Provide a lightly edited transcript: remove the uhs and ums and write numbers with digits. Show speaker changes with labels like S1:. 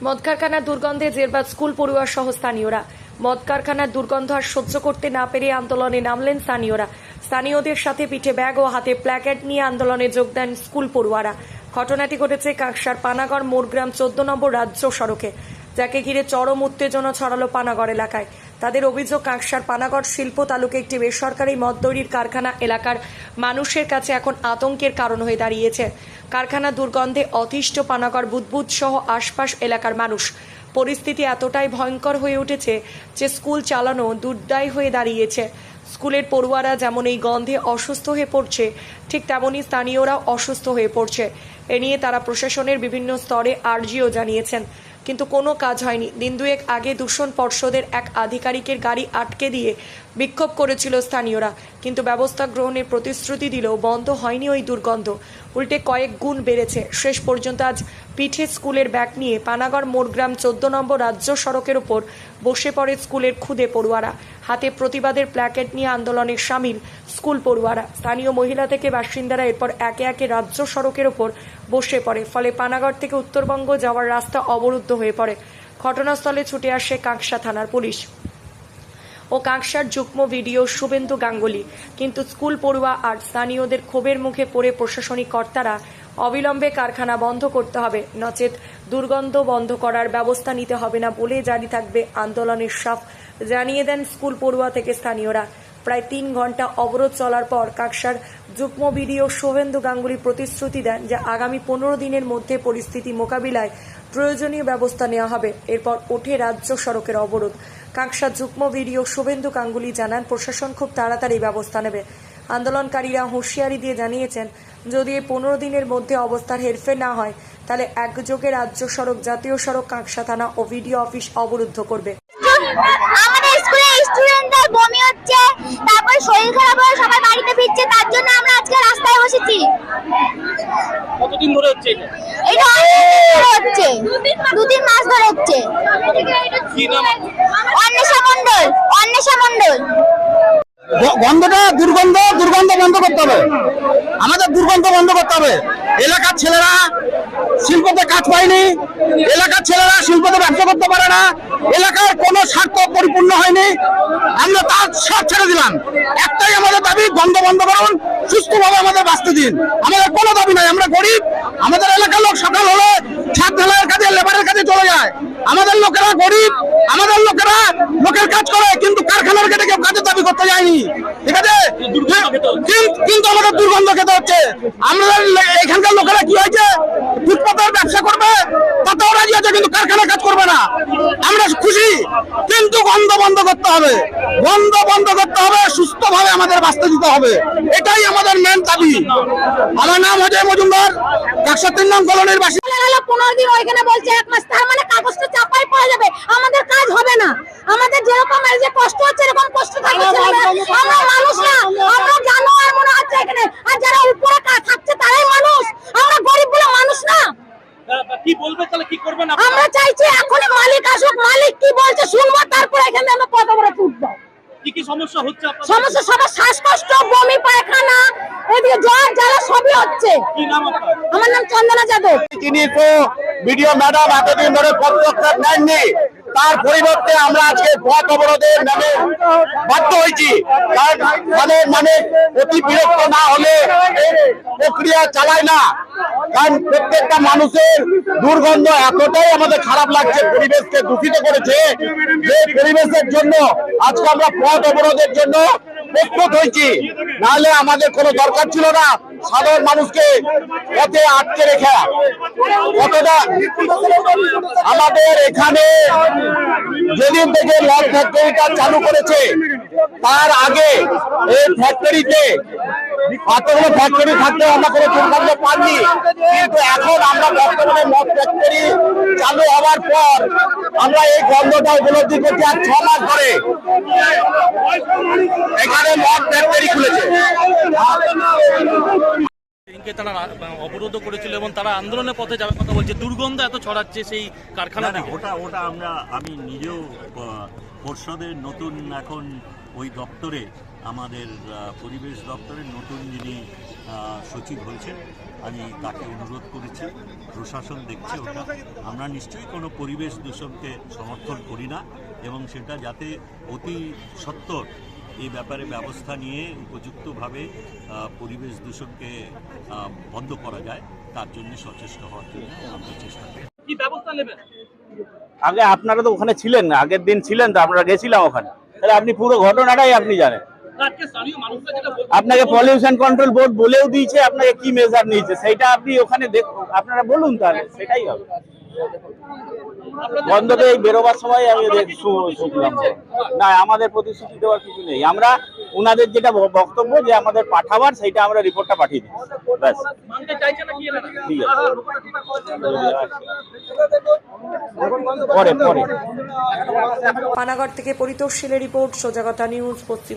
S1: মদ কারখানার দুর্গন্ধে জেরবার স্কুল পড়ুয়া সহ স্থানীয়রা। মদ কারখানার দুর্গন্ধ আর সহ্য করতে না পেরে আন্দোলনে নামলেন স্থানীয়রা। স্থানীয়দের সাথে পিঠে ব্যাগ ও হাতে প্ল্যাকার্ড নিয়ে আন্দোলনে যোগ দেন স্কুল পড়ুয়ারা। ঘটনাটি ঘটেছে কাকসার পানাগড় মোড়গ্রাম 14 নম্বর রাজ্য সড়কে, যাকে ঘিরে চরম উত্তেজনা ছড়ালো পানাগড় এলাকায়। তাদের অভিযোগ, কাকসার পানাগড় শিল্প তালুকে একটি বেসরকারি মদ তৈরির কারখানা এলাকার মানুষের কাছে এখন আতঙ্কের কারণ হয়ে দাঁড়িয়েছে। কারখানা দুর্গন্ধে অতিষ্ঠ পানাগড় বুদবুদ সহ আশপাশ এলাকার মানুষ। পরিস্থিতি এতটাই ভয়ঙ্কর হয়ে উঠেছে যে স্কুল চালানো দুর্দায় হয়ে দাঁড়িয়েছে। স্কুলের পড়ুয়ারা যেমন এই গন্ধে অসুস্থ হয়ে পড়ছে, ঠিক তেমনই স্থানীয়রাও অসুস্থ হয়ে পড়ছে। এ নিয়ে তারা প্রশাসনের বিভিন্ন স্তরে আর্জিও জানিয়েছেন, কিন্তু কোনো কাজ হয়নি। দিন দুয়েক আগে দূষণ পর্ষদের এক আধিকারিকের গাড়ি আটকে দিয়ে বিক্ষোভ করেছিল স্থানীয়রা, কিন্তু ব্যবস্থা গ্রহণের প্রতিশ্রুতি দিলেও বন্ধ হয়নি ওই দুর্গন্ধ, উল্টে কয়েক গুণ বেড়েছে। শেষ পর্যন্ত আজ পিঠে স্কুলের ব্যাগ নিয়ে পানাগড় মোড়গ্রাম 14 নম্বর রাজ্য সড়কের ওপর বসে পড়ে স্কুলের খুদে পড়ুয়ারা। হাতে প্রতিবাদের প্ল্যাকেট নিয়ে আন্দোলনে সামিল স্কুল পড়ুয়ারা। স্থানীয় মহিলা থেকে বাসিন্দারা এরপর একে একে রাজ্য সড়কের ওপর বসে পড়ে, ফলে পানাগড় থেকে উত্তরবঙ্গ যাওয়ার রাস্তা অবরুদ্ধ হয়ে পড়ে। ঘটনাস্থলে ছুটে আসে কাকসা থানার পুলিশ ও কাকসার যুগ্ম ভিডিও শুভেন্দু গাঙ্গুলি, কিন্তু স্কুল পড়ুয়া আর স্থানীয়দের ক্ষোভের মুখে পড়ে প্রশাসনিক কর্তারা অবিলম্বে কারখানা বন্ধ করতে হবে, নচেত দুর্গন্ধ বন্ধ করার ব্যবস্থা নিতে হবে না বলে জারি থাকবে আন্দোলনের সাফ জানিয়ে দেন স্কুল পড়ুয়া থেকে স্থানীয়রা। প্রায় 3 ঘন্টা অবরোধ চলার পর কাকসার যুগ্ম ভিডিও শুভেন্দু গাঙ্গুলি প্রতিশ্রুতি দেন যে আগামী 15 দিনের মধ্যে পরিস্থিতি মোকাবিলায় প্রয়োজনীয় ব্যবস্থা নেওয়া হবে। এরপর ওঠে রাজ্য সড়কের অবরোধ। কাকসার যুগ্ম ভিডিও শুভেন্দু গাঙ্গুলি জানান, প্রশাসন খুব তাড়াতাড়ি ব্যবস্থা নেবে। আন্দোলনকারীরা হুঁশিয়ারি দিয়ে জানিয়েছেন, যদি এই 15 দিনের মধ্যে অবস্থার হেরফের না হয়, তাহলে একযোগে রাজ্য সড়ক, জাতীয় সড়ক, কাকসা থানা ও ভিডিও অফিস অবরুদ্ধ করবে।
S2: আমাদের স্কুলে স্টুডেন্টদের বমি হচ্ছে, তারপর শরীর খারাপ হয়ে সবাই বাড়িতে ফিরছে, তার জন্য আমরা আজকে রাস্তায় বসেছি।
S3: কতদিন ধরে হচ্ছে এটা?
S2: এটা হচ্ছে 2-3 মাস ধরে হচ্ছে।
S3: কি নাম?
S2: অন্বেষা মণ্ডল। অন্বেষা মণ্ডল।
S4: গন্ধটা দুর্গন্ধ বন্ধ করতে হবে, আমাদের দুর্গন্ধ বন্ধ করতে হবে। এলাকার ছেলেরা শিল্পতে কাজ পায়নি, এলাকার ছেলেরা শিল্পতে ব্যবসা করতে পারে না, এলাকার কোনো স্বার্থ পরিপূর্ণ হয়নি, আমরা তার সব ছেড়ে দিলাম। একটাই আমাদের দাবি, গন্ধ বন্ধ করুন, সুস্থভাবে আমাদের বাঁচতে দিন। আমাদের কোনো দাবি নাই, আমরা গরিব। আমাদের এলাকার লোক সকাল হলে ছাদ ঢালাইয়ের কাজে, লেবারের কাজে চলে যায়। আমাদের লোকেরা গরিব, আমাদের লোকেরা লোকের কাজ করে, কিন্তু কারখানার গেটে কেউ কাজের দাবি করতে যায়নি, ঠিক আছে? কিন্তু আমাদের দুর্গন্ধ খেতে হচ্ছে। আমাদের এখানকার লোকেরা কি হয়েছে, ফুটপাতের ব্যবসা করবে তাতেও রাজি আছে, কিন্তু কারখানা কাজ করবে না। আমরা খুশি, কিন্তু গন্ধ বন্ধ করতে হবে, গন্ধ বন্ধ করতে হবে, সুস্থভাবে আমাদের বাঁচতে দিতে হবে, এটাই আমাদের মেন দাবি। আমার নাম অজয় মজুমদার, 103 নং কলোনির বাসিন্দা।
S2: 15 দিন ওইখানে বলছে 1 মাস, তার মানে কাগজটা চাপাই পড়ে যাবে, আমাদের কাজ হবে না। আমাদের যেরকম এই যে কষ্ট হচ্ছে, এরকম কষ্ট থাকবে। আমরা মানুষ না, আমরা জানোয়ার মনে হচ্ছে এখানে, আর যারা উপরে থাকছে তারাই মানুষ, আমরা গরিব বলে মানুষ না।
S3: কি বলবে তাহলে, কি করবেন?
S2: আমরা চাইছি এখনই মালিক আসুক, মালিক কি বলছে শুনবো, তারপর এখানে আমরা কত বড় ফুটবো।
S3: কি কি সমস্যা হচ্ছে আপনাদের?
S2: সমস্যা সবার শ্বাসকষ্ট, বমি, পায়খানা, এদিকে জ্বর জ্বালা সবই হচ্ছে।
S3: কি নাম আপনার?
S2: আমার নাম চন্দনা যাদব।
S4: তিনি তো ভিডিও ম্যাডাম এতদিন ধরে পদক্ষেপ নেননি, তার পরিবর্তে আমরা আজকে পথ অবরোধের নামে বাধ্য হয়েছি। কারণ মানে অতি বিরক্ত না হলে প্রক্রিয়া চালায় না, কারণ প্রত্যেকটা মানুষের দুর্গন্ধ এতটাই আমাদের খারাপ লাগছে, পরিবেশকে দূষিত করেছে, যে পরিবেশের জন্য আজকে আমরা পথ অবরোধের জন্য প্রস্তুত হয়েছি। নাহলে আমাদের কোনো দরকার ছিল না সাধারণ মানুষকে পথে আটকে রেখা। কতটা আমাদের এখানে যেদিন থেকে মদ ফ্যাক্টরিটা চালু করেছে, তার আগে এই ফ্যাক্টরিতে এতগুলো ফ্যাক্টরি থাকলেও আমরা কোনো দুর্গন্ধ পাইনি, কিন্তু এখন আমরা বর্তমানে মদ ফ্যাক্টরি চালু হওয়ার পর আমরা এই গন্ধটা উপলব্ধি করছি। আর 6 মাস ধরে এখানে মদ ফ্যাক্টরি খুলেছে।
S3: তারা অবরোধ করেছিল এবং তারা আন্দোলনের পথে যাওয়ার কথা বলছে, দুর্গন্ধ এত ছড়াচ্ছে সেই কারখানা থেকে।
S5: ওটা আমি নিজেও পর্ষদের নতুন এখন ওই দপ্তরে, আমাদের পরিবেশ দপ্তরের নতুন যিনি সচিব হয়েছেন, আমি তাকে অনুরোধ করেছি, প্রশাসন দেখছে ওটা। আমরা নিশ্চয়ই কোনো পরিবেশ দূষণকে সমর্থন করি না এবং সেটা যাতে অতি সত্বর এই ব্যাপারে ব্যবস্থা নিয়ে উপযুক্তভাবে পরিবেশ দূষণকে বন্ধ করা যায় তার জন্য সচেষ্ট হওয়ার জন্য আমরা চেষ্টা করি।
S3: কি ব্যবস্থা নেবেন?
S6: আগে আপনারা তো ওখানে ছিলেন না, আগের দিন ছিলেন তো, আমরা গেছিলাম ওখানে, তাহলে আপনি পুরো ঘটনাটাই আপনি জানেন।
S3: আজকে স্থানীয় মানুষরা যেটা বলছে,
S6: আপনাকে পলিউশন কন্ট্রোল বোর্ড বলেও দিয়েছে আপনাকে কি মেজার নিয়েছে, সেইটা আপনি ওখানে আপনারা বলুন, তাহলে সেটাই হবে। বন্ধতে এই বেরোবার সময় আমি শুনলাম না, আমাদের প্রতিশ্রুতি দেওয়ার কিছু নেই। আমরা ওনাদের যেটা বক্তব্য যে আমাদের পাঠাবার, সেইটা আমরা রিপোর্টটা পাঠিয়ে দিচ্ছি, ব্যাস।
S3: মানতে চাইছে না কি এনারা?
S6: ঠিক আছে, পরে
S1: পানাগড় থেকে পরিতোষ শীলের রিপোর্ট, সোজা কথা নিউজ, পশ্চিম।